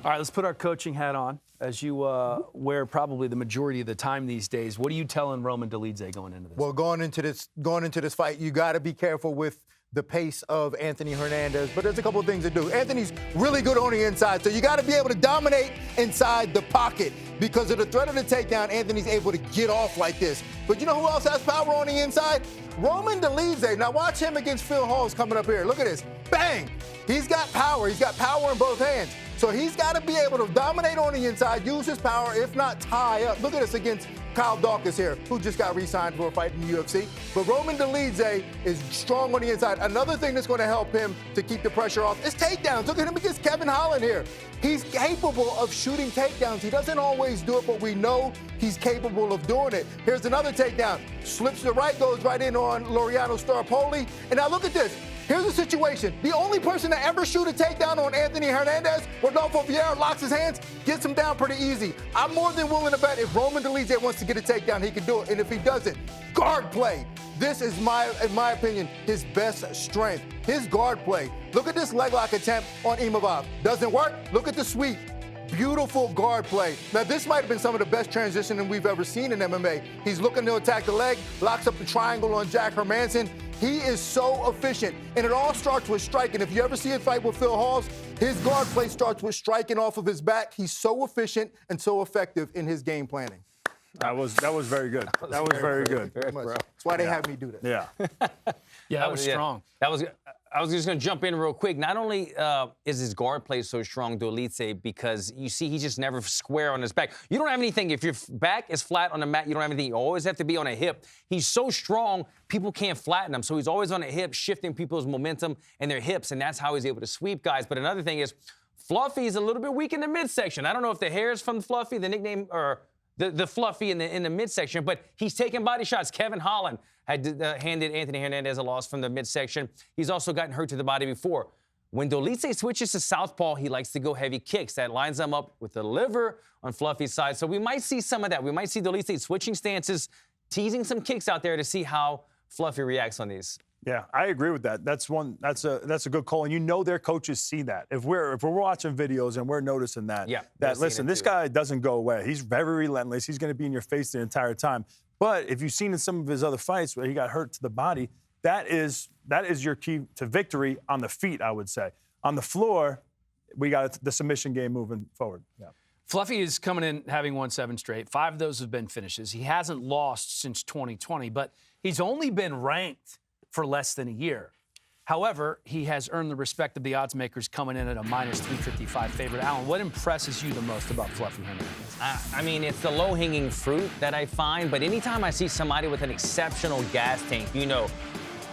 All right, let's put our coaching hat on, as you wear probably the majority of the time these days. What are you telling Roman Dolidze going into this? Well, going into this fight, you got to be careful with the pace of Anthony Hernandez, but there's a couple of things to do. Anthony's really good on the inside, so you got to be able to dominate inside the pocket. Because of the threat of the takedown, Anthony's able to get off like this. But you know who else has power on the inside? Roman Dolidze. Now watch him against Phil Hall's coming up here. Look at this. Bang! He's got power. He's got power in both hands. So he's got to be able to dominate on the inside, use his power, if not tie up. Look at this against Kyle Dawkins here, who just got re-signed for a fight in the UFC. But Roman Dolidze is strong on the inside. Another thing that's going to help him to keep the pressure off is takedowns. Look at him against Kevin Holland here. He's capable of shooting takedowns. He doesn't always do it, but we know he's capable of doing it. Here's another takedown. Slips to the right, goes right in on Laureano Starpoli. And now look at this. Here's the situation. The only person to ever shoot a takedown on Anthony Hernandez, Rodolfo Vieira, locks his hands, gets him down pretty easy. I'm more than willing to bet if Roman Dolidze wants to get a takedown, he can do it. And if he doesn't, guard play. This is, in my opinion, his best strength. His guard play. Look at this leg lock attempt on Imavov. Doesn't work? Look at the sweep. Beautiful guard play. Now, this might have been some of the best transitioning we've ever seen in MMA. He's looking to attack the leg, locks up the triangle on Jack Hermanson. He is so efficient, and it all starts with striking. If you ever see a fight with Phil Halls, his guard play starts with striking off of his back. He's so efficient and so effective in his game planning. That was very good. That was very good. That's why they have me do that. Yeah. Yeah, that was strong. I was just going to jump in real quick. Not only is his guard play so strong, Dolidze, because you see he's just never square on his back. You don't have anything. If your back is flat on the mat, you don't have anything. You always have to be on a hip. He's so strong, people can't flatten him. So he's always on a hip, shifting people's momentum and their hips, and that's how he's able to sweep guys. But another thing is, Fluffy's a little bit weak in the midsection. I don't know if the hair is from Fluffy, the nickname, or the Fluffy in the midsection, but he's taking body shots. Kevin Holland had handed Anthony Hernandez a loss from the midsection. He's also gotten hurt to the body before. When Dolidze switches to southpaw, he likes to go heavy kicks. That lines him up with the liver on Fluffy's side. So we might see some of that. We might see Dolidze switching stances, teasing some kicks out there to see how Fluffy reacts on these. Yeah, I agree with that. That's a good call, and you know their coaches see that. If we're watching videos and we're noticing that, listen, this guy doesn't go away. He's very relentless. He's going to be in your face the entire time. But if you've seen in some of his other fights where he got hurt to the body, that is your key to victory on the feet, I would say. On the floor, we got the submission game moving forward. Yeah. Fluffy is coming in having won 7 straight. 5 of those have been finishes. He hasn't lost since 2020, but he's only been ranked for less than a year. However, he has earned the respect of the odds makers coming in at a minus 355 favorite. Alan, what impresses you the most about Fluffy Hernandez? I mean, it's the low-hanging fruit that I find, but anytime I see somebody with an exceptional gas tank, you know,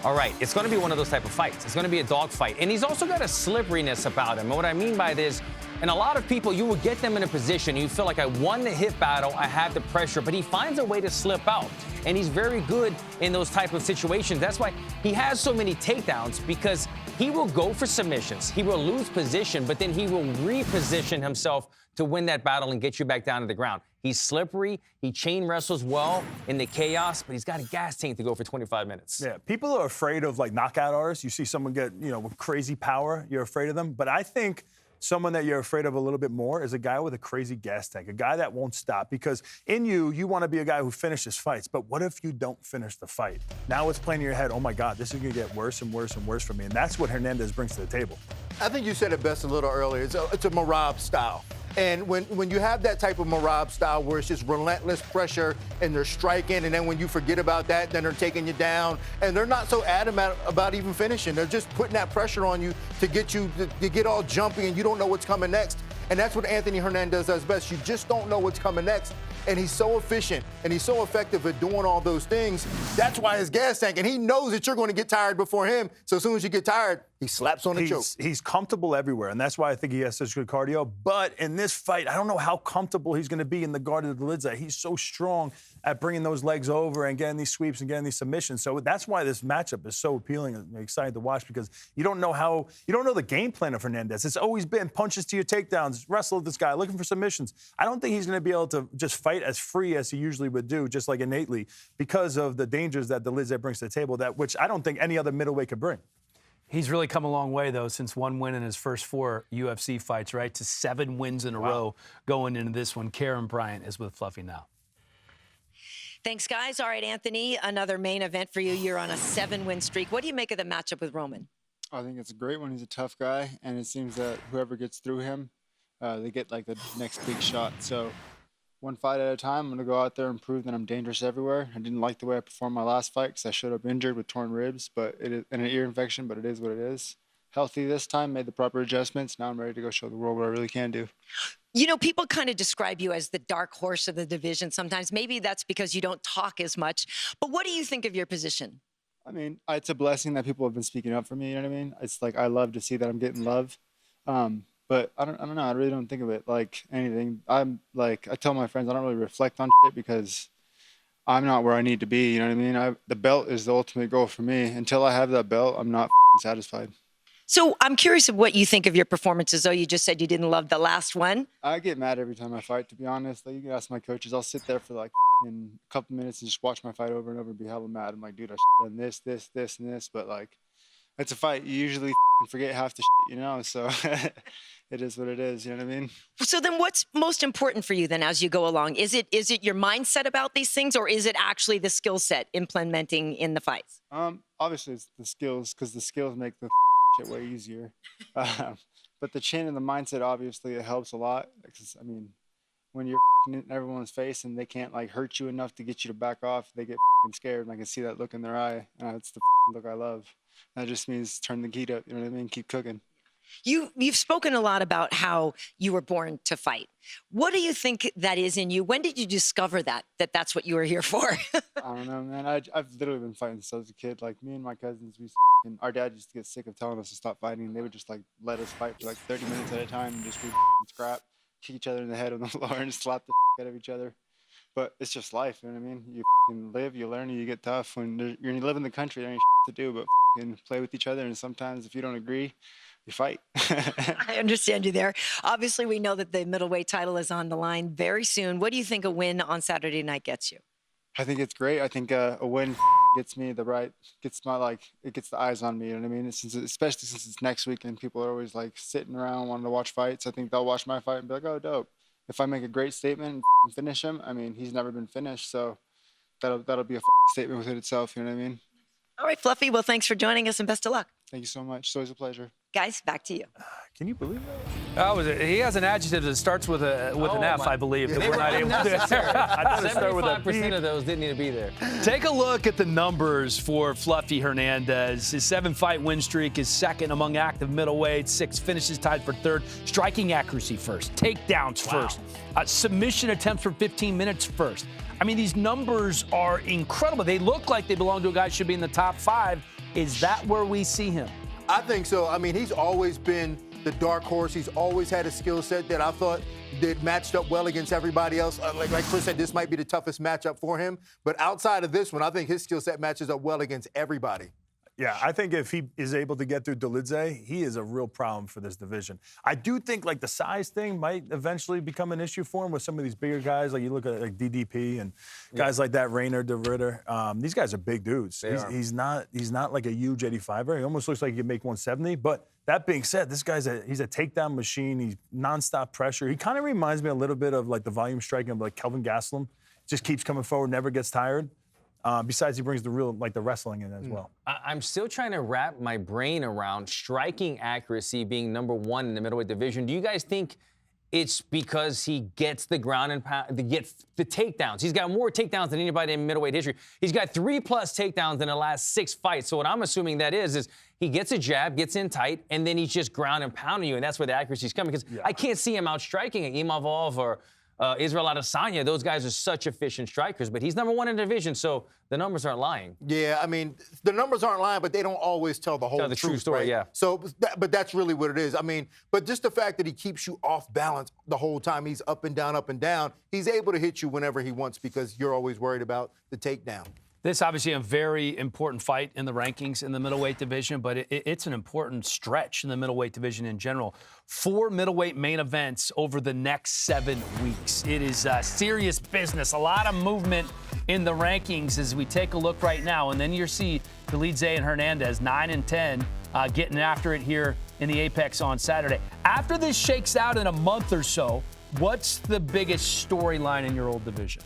all right, it's going to be one of those type of fights. It's going to be a dog fight. And he's also got a slipperiness about him. And what I mean by this, and a lot of people, you will get them in a position, you feel like I won the hip battle, I have the pressure, but he finds a way to slip out. And he's very good in those type of situations. That's why he has so many takedowns, because he will go for submissions. He will lose position, but then he will reposition himself to win that battle and get you back down to the ground. He's slippery. He chain wrestles well in the chaos, but he's got a gas tank to go for 25 minutes. Yeah, people are afraid of, like, knockout artists. You see someone get, with crazy power, you're afraid of them. But I think someone that you're afraid of a little bit more is a guy with a crazy gas tank, a guy that won't stop. Because in you want to be a guy who finishes fights. But what if you don't finish the fight? Now it's playing in your head, oh, my God, this is going to get worse and worse and worse for me. And that's what Hernandez brings to the table. I think you said it best a little earlier. It's a Marab style. And when you have that type of Marab style where it's just relentless pressure and they're striking, and then when you forget about that, then they're taking you down, and they're not so adamant about even finishing. They're just putting that pressure on you to get you to get all jumpy, and you don't know what's coming next. And that's what Anthony Hernandez does best. You just don't know what's coming next. And he's so efficient and he's so effective at doing all those things. That's why his gas tank. And he knows that you're going to get tired before him. So as soon as you get tired, he slaps on the choke. He's comfortable everywhere, and that's why I think he has such good cardio. But in this fight, I don't know how comfortable he's going to be in the guard of Dolidze. He's so strong at bringing those legs over and getting these sweeps and getting these submissions. So that's why this matchup is so appealing and exciting to watch, because you don't know the game plan of Hernandez. It's always been punches to your takedowns, wrestle with this guy, looking for submissions. I don't think he's going to be able to just fight as free as he usually would do, just like innately, because of the dangers that Dolidze brings to the table, which I don't think any other middleweight could bring. He's really come a long way, though, since one win in his first 4 UFC fights, right, to 7 wins in a row going into this one. Karyn Bryant is with Fluffy now. Thanks, guys. All right, Anthony, another main event for you. You're on a 7-win streak. What do you make of the matchup with Roman? I think it's a great one. He's a tough guy, and it seems that whoever gets through him, they get like the next big shot. So one fight at a time, I'm going to go out there and prove that I'm dangerous everywhere. I didn't like the way I performed my last fight because I showed up injured with torn ribs but it is, and an ear infection, but it is what it is. Healthy this time, made the proper adjustments. Now I'm ready to go show the world what I really can do. You know, people kind of describe you as the dark horse of the division sometimes. Maybe that's because you don't talk as much. But what do you think of your position? I mean, it's a blessing that people have been speaking up for me, you know what I mean? It's like I love to see that I'm getting love. But I don't know. I really don't think of it like anything. I'm like, I tell my friends I don't really reflect on shit because I'm not where I need to be, you know what I mean? The belt is the ultimate goal for me. Until I have that belt, I'm not satisfied. So I'm curious of what you think of your performances, though. You just said you didn't love the last one. I get mad every time I fight, to be honest. Like, you can ask my coaches. I'll sit there for like a couple minutes and just watch my fight over and over and be hella mad. I'm like, dude, I done this, and this. But like, it's a fight. You usually forget half the shit, you know? So it is what it is, you know what I mean? So then what's most important for you then as you go along? Is it your mindset about these things, or is it actually the skill set implementing in the fights? Obviously it's the skills, because the skills make the shit way easier. But the chin and the mindset, obviously, it helps a lot. Because, I mean, when you're in everyone's face and they can't like hurt you enough to get you to back off, they get scared. And I can see that look in their eye. It's the look I love. That just means turn the heat up. You know what I mean? Keep cooking. You've spoken a lot about how you were born to fight. What do you think that is in you? When did you discover that's what you were here for? I don't know, man. I've literally been fighting since I was a kid. Like, me and my cousins, our dad used to get sick of telling us to stop fighting. They would just like let us fight for like 30 minutes at a time and just scrap, kick each other in the head on the floor and slap the out of each other. But it's just life, you know what I mean? You live, you learn, and you get tough. When you live in the country, there ain't to do but play with each other. And sometimes if you don't agree, you fight. I understand you there. Obviously, we know that the middleweight title is on the line very soon. What do you think a win on Saturday night gets you? I think it's great. I think a win gets me gets the eyes on me, you know what I mean? Especially since it's next week and people are always like sitting around wanting to watch fights. I think they'll watch my fight and be like, oh, dope. If I make a great statement and finish him, I mean, he's never been finished, so that'll be a statement within itself, you know what I mean? All right, Fluffy. Well, thanks for joining us and best of luck. Thank you so much. It's always a pleasure. Guys, back to you. Can you believe that? He has an adjective that starts with an F, I believe. That we're not able to. I thought it started with a 75% of those didn't need to be there. Take a look at the numbers for Fluffy Hernandez. His 7-fight win streak is second among active middleweights. 6 finishes tied for third. Striking accuracy first. Takedowns first. Submission attempts for 15 minutes first. I mean, these numbers are incredible. They look like they belong to a guy who should be in the top 5. Is that where we see him? I think so. I mean, he's always been the dark horse. He's always had a skill set that I thought that matched up well against everybody else. Like Chris said, this might be the toughest matchup for him. But outside of this one, I think his skill set matches up well against everybody. Yeah, I think if he is able to get through Dolidze, he is a real problem for this division. I do think like the size thing might eventually become an issue for him with some of these bigger guys. Like you look at like DDP and guys like that, Rainer, De Ritter. These guys are big dudes. He's not like a huge 85er. He almost looks like he could make 170. But that being said, this guy's he's a takedown machine. He's nonstop pressure. He kind of reminds me a little bit of like the volume striking of like Kelvin Gastelum. Just keeps coming forward, never gets tired. Besides, he brings the real, like the wrestling in as well. I'm still trying to wrap my brain around striking accuracy being number 1 in the middleweight division. Do you guys think it's because he gets the ground and pound, gets the takedowns? He's got more takedowns than anybody in middleweight history. He's got 3+ takedowns in the last 6 fights. So what I'm assuming that is he gets a jab, gets in tight, and then he's just ground and pounding you, and that's where the accuracy's coming. Because I can't see him out striking Imavov or Israel Adesanya. Those guys are such efficient strikers, but he's number 1 in the division, so the numbers aren't lying. Yeah, I mean, the numbers aren't lying, but they don't always tell the whole truth. True story, right? yeah. So, but that's really what it is. I mean, but just the fact that he keeps you off balance the whole time, he's up and down, he's able to hit you whenever he wants because you're always worried about the takedown. This obviously a very important fight in the rankings in the middleweight division, but it's an important stretch in the middleweight division in general. 4 middleweight main events over the next 7 weeks. It is serious business. A lot of movement in the rankings as we take a look right now. And then you see Dolidze and Hernandez 9 and 10 getting after it here in the Apex on Saturday. After this shakes out in a month or so, what's the biggest storyline in your old division?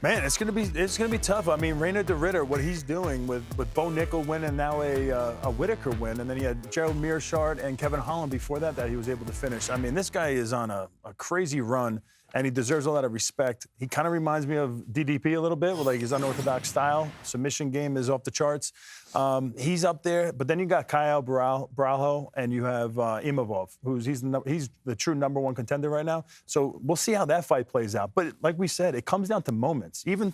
Man, it's gonna be tough. I mean, Reina de Ritter, what he's doing with Bo Nickel win and now a Whitaker win, and then he had Gerald Mearshart and Kevin Holland before that he was able to finish. I mean, this guy is on a crazy run, and he deserves a lot of respect. He kind of reminds me of DDP a little bit, with like his unorthodox style. Submission game is off the charts. He's up there, but then you got Kyle Braujo and you have Imavov, he's the true #1 contender right now. So we'll see how that fight plays out. But like we said, it comes down to moments. Even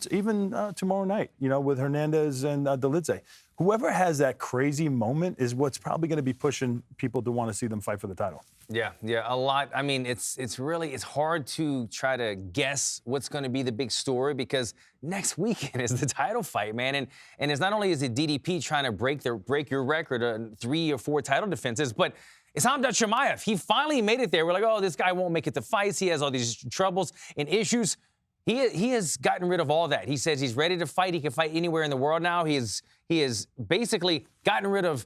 tomorrow night, with Hernandez and Dolidze. Whoever has that crazy moment is what's probably going to be pushing people to want to see them fight for the title. Yeah, a lot. I mean, it's hard to try to guess what's going to be the big story because next weekend is the title fight, man. And it's not only is it DDP trying to break your record on 3 or 4 title defenses, but it's Khamzat Chimaev. He finally made it there. We're like, oh, this guy won't make it to fights. He has all these troubles and issues. He has gotten rid of all that. He says he's ready to fight. He can fight anywhere in the world now. He has basically gotten rid of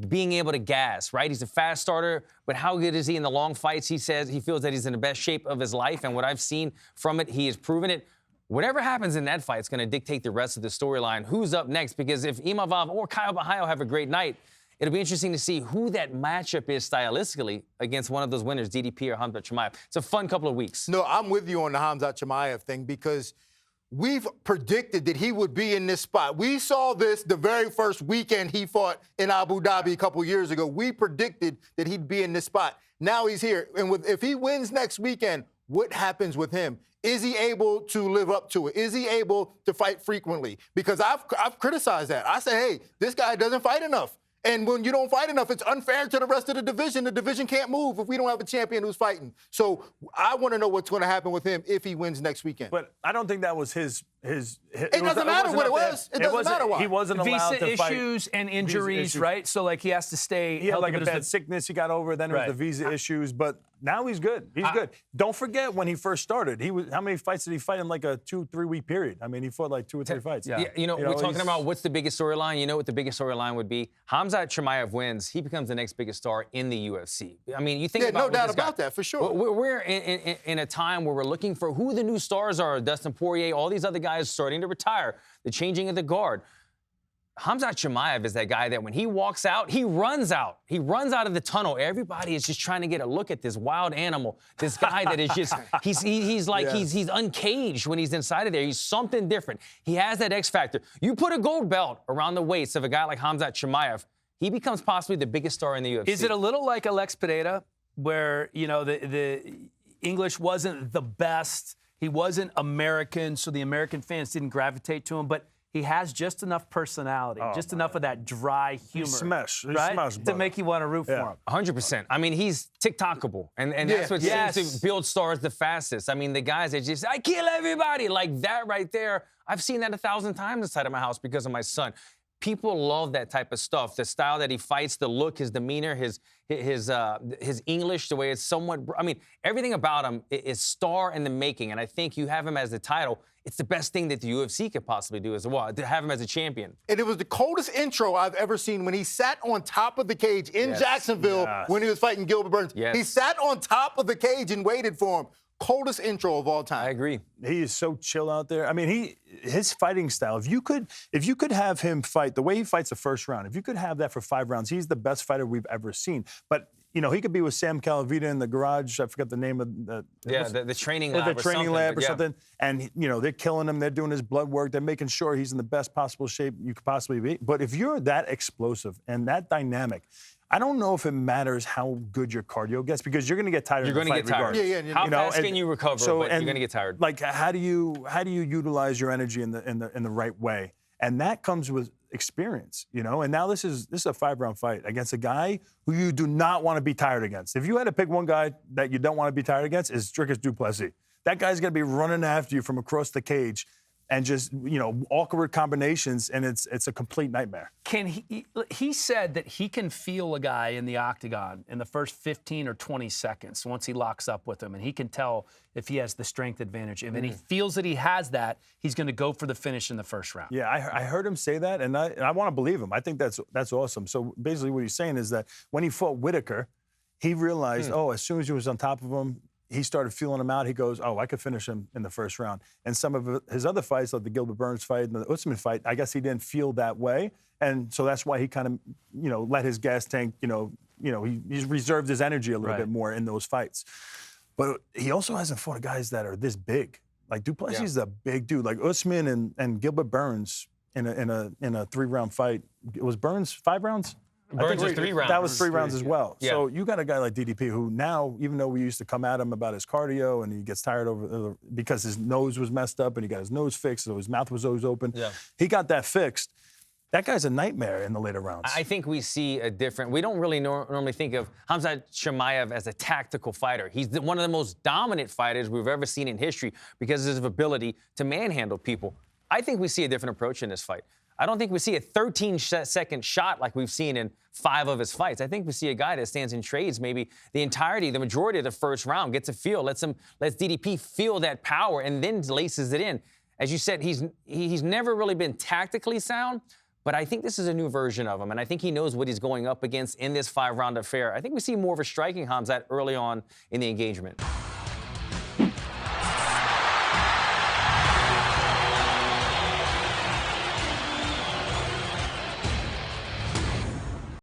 being able to gas, right? He's a fast starter, but how good is he in the long fights? He says he feels that he's in the best shape of his life, and what I've seen from it, he has proven it. Whatever happens in that fight is going to dictate the rest of the storyline. Who's up next? Because if Imavov or Kyle Braujo have a great night, it'll be interesting to see who that matchup is stylistically against one of those winners, DDP or Khamzat Chimaev. It's a fun couple of weeks. No, I'm with you on the Khamzat Chimaev thing because we've predicted that he would be in this spot. We saw this the very first weekend he fought in Abu Dhabi a couple years ago. We predicted that he'd be in this spot. Now he's here. And if he wins next weekend, what happens with him? Is he able to live up to it? Is he able to fight frequently? Because I've criticized that. I say, hey, this guy doesn't fight enough. And when you don't fight enough, it's unfair to the rest of the division. The division can't move if we don't have a champion who's fighting. So I want to know what's going to happen with him if he wins next weekend. But I don't think that was his. It doesn't matter what it was. It doesn't matter why. He wasn't allowed to fight. Visa issues and injuries, right? So, like, he has to stay. He had like a bad sickness he got over. Then it was the visa issues. But now he's good. He's good. Don't forget when he first started. How many fights did he fight in like a 2-3 week period? I mean, he fought like 2 or 3 fights. Yeah. We're talking about what's the biggest storyline. You know what the biggest storyline would be? Khamzat Chimaev wins. He becomes the next biggest star in the UFC. I mean, you think about no doubt about that, for sure. We're in a time where we're looking for who the new stars are. Dustin Poirier, all these other guys starting to retire. The changing of the guard. Khamzat Chimaev is that guy that when he walks out, he runs out. He runs out of the tunnel. Everybody is just trying to get a look at this wild animal. This guy that is just, he's uncaged when he's inside of there. He's something different. He has that X factor. You put a gold belt around the waist of a guy like Khamzat Chimaev, he becomes possibly the biggest star in the UFC. Is it a little like Alex Pereira, where, the English wasn't the best? He wasn't American, so the American fans didn't gravitate to him, but he has just enough personality, enough of that dry humor, to make you want to root for him. 100%. I mean, he's TikTokable, and that's what seems to build stars the fastest. I mean, the guys that just, I kill everybody, like that right there. I've seen that 1,000 times inside of my house because of my son. People love that type of stuff. The style that he fights, the look, his demeanor, his English, the way it's somewhat. I mean, everything about him is star in the making. And I think you have him as the title. It's the best thing that the UFC could possibly do as well, to have him as a champion. And it was the coldest intro I've ever seen when he sat on top of the cage in Jacksonville when he was fighting Gilbert Burns. Yes. He sat on top of the cage and waited for him. Coldest intro of all time. I agree. He is so chill out there. I mean, his fighting style, if you could have him fight the way he fights the first round, if you could have that for 5 rounds, he's the best fighter we've ever seen. But he could be with Sam Calavita in the garage. I forgot the name of the training lab. The training lab or something. And they're killing him. They're doing his blood work. They're making sure he's in the best possible shape you could possibly be. But if you're that explosive and that dynamic, I don't know if it matters how good your cardio gets because you're going to get tired. You're going to get tired. Regardless. How fast can you recover? But you're going to get tired. Like, how do you utilize your energy in the right way? And that comes with experience, And now this is a 5-round fight against a guy who you do not want to be tired against. If you had to pick one guy that you don't want to be tired against, it's Dricus du Plessis. That guy's going to be running after you from across the cage. and just, awkward combinations, and it's a complete nightmare. He said that he can feel a guy in the octagon in the first 15 or 20 seconds once he locks up with him, and he can tell if he has the strength advantage. And he feels that he has that, he's going to go for the finish in the first round. Yeah, I heard him say that, and I want to believe him. I think that's awesome. So basically what he's saying is that when he fought Whitaker, he realized, as soon as he was on top of him, he started feeling him out. He goes, I could finish him in the first round. And some of his other fights, like the Gilbert Burns fight and the Usman fight, I guess he didn't feel that way. And so that's why he kind of, let his gas tank, he reserved his energy a little bit more in those fights. But he also hasn't fought guys that are this big. Like Duplessis is a big dude. Like Usman and Gilbert Burns in a 3-round fight. It was Burns 5 rounds? Burns was 3 rounds. That was 3 rounds as well. Yeah. So you got a guy like DDP who now, even though we used to come at him about his cardio and he gets tired because his nose was messed up and he got his nose fixed, so his mouth was always open. Yeah. He got that fixed. That guy's a nightmare in the later rounds. I think we see a different. We don't really normally think of Khamzat Chimaev as a tactical fighter. He's one of the most dominant fighters we've ever seen in history because of his ability to manhandle people. I think we see a different approach in this fight. I don't think we see a 13-second shot like we've seen in 5 of his fights. I think we see a guy that stands in trades maybe the majority of the first round, gets a feel, lets DDP feel that power, and then laces it in. As you said, he's never really been tactically sound, but I think this is a new version of him, and I think he knows what he's going up against in this 5-round affair. I think we see more of a striking Khamzat early on in the engagement.